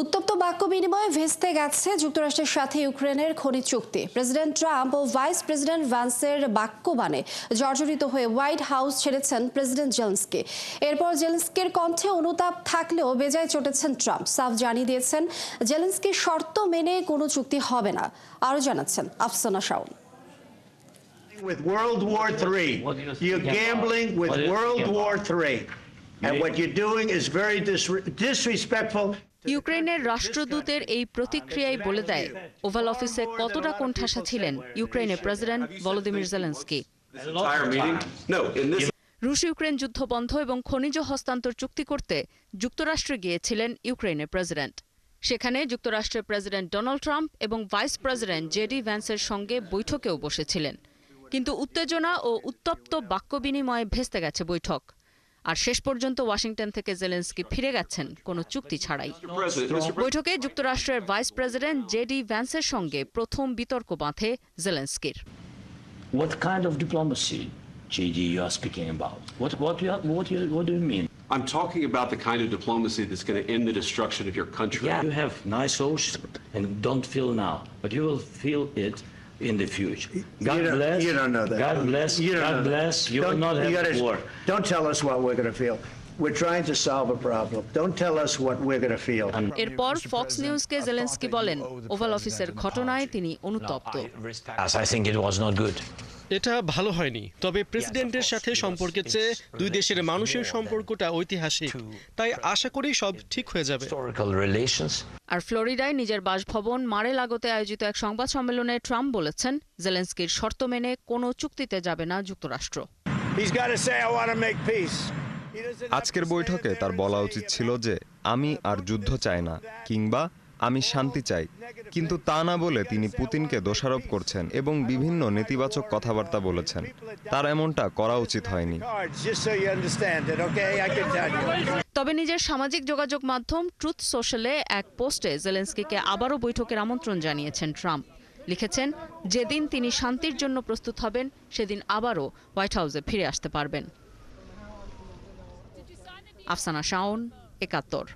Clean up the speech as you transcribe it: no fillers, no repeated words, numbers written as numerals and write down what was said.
উত্তপ্ত বাক্য বিনিময়ে ভেস্তে গেছে যুক্তরাষ্ট্রের সাথে ইউক্রেনের খনিজ চুক্তি। প্রেসিডেন্ট ট্রাম্প ও ভাইস প্রেসিডেন্ট ভ্যান্সের বাক্যবাণে জর্জরিত হয়ে হোয়াইট হাউস ছেড়েছেন প্রেসিডেন্ট জেলেনস্কি। এরপর জেলেনস্কির কণ্ঠে অনুতাপ থাকলেও বেজায় চটেছেন ট্রাম্প। সাফ জানিয়ে দিয়েছেন জেলেনস্কির শর্ত মেনে কোনো চুক্তি হবে না। আরও জানাচ্ছেন Afsana Shaon. With World War III, you're gambling with World War III, and what you're doing is very disrespectful. ইউক্রেনের রাষ্ট্রদূতের এই প্রতিক্রিয়াই বলে দেয় ওভাল অফিসে কতটা কোণঠাসা ছিলেন ইউক্রেনের প্রেসিডেন্ট ভলোদিমির জেলেনস্কি। রুশ ইউক্রেন যুদ্ধ বন্ধ এবং খনিজ হস্তান্তর চুক্তি করতে যুক্তরাষ্ট্রে গিয়েছিলেন ইউক্রেনের প্রেসিডেন্ট। সেখানে যুক্তরাষ্ট্রের প্রেসিডেন্ট ডোনাল্ড ট্রাম্প এবং ভাইস প্রেসিডেন্ট জেডি ভ্যান্সের সঙ্গে বৈঠকেও বসেছিলেন। কিন্তু উত্তেজনা ও উত্তপ্ত বাক্য বিনিময়ে ভেস্তে গেছে বৈঠক। আর শেষ পর্যন্ত ওয়াশিংটন থেকে জেলেনস্কি ফিরে গেছেন কোনো চুক্তি ছাড়াই। বৈঠকে যুক্তরাষ্ট্রের ভাইস প্রেসিডেন্ট জেডি ভ্যান্সের সঙ্গে প্রথম বিতর্ক বাঁধে জেলেনস্কির। What kind of diplomacy, JD, you are speaking about? What do you mean? I'm talking about the kind of diplomacy that's going to end the destruction of your country. Yeah, you have nice hopes and don't feel now, but you will feel it in the future. God bless. You don't know that. God bless. God bless. You will not have war. Don't tell us what we're going to feel. We're trying to solve a problem. Don't tell us what we're going to feel. এরপর Fox নিউজকে Zelensky বলেন oval অফিসের ঘটনায় তিনি অনুতপ্ত। I think it was not good. এটা ভালো হয়নি, তবে প্রেসিডেন্টের সাথে সম্পর্কের চেয়ে দুই দেশের মানুষের সম্পর্কটা ঐতিহাসিক, তাই আশা করি সব ঠিক হয়ে যাবে। আর ফ্লোরিডায় নিজের বাসভবন মারে-লাগোতে আয়োজিত এক সংবাদ সম্মেলনে ট্রাম্প বলেছেন জেলেনস্কির শর্ত মেনে কোনো চুক্তিতে যাবে না যুক্তরাষ্ট্র। আজকের বৈঠকে তার বলা উচিত ছিল যে আমি আর যুদ্ধ চাই না কিংবা আমি শান্তি চাই, কিন্তু তা না বলে তিনি পুতিনকে দোষারোপ করছেন এবং বিভিন্ন নেতিবাচক কথাবার্তা বলেছেন। তার এমনটা করা উচিত হয়নি। তবে নিজের সামাজিক যোগাযোগ মাধ্যম ট্রুথ সোশ্যালে এক পোস্টে জেলেনস্কিকে আবারও বৈঠকের আমন্ত্রণ জানিয়েছেন ট্রাম্প। লিখেছেন, যেদিন তিনি শান্তির জন্য প্রস্তুত হবেন সেদিন আবারও হোয়াইট হাউসে ফিরে আসতে পারবেন। আফসানা শাওন, ৭১।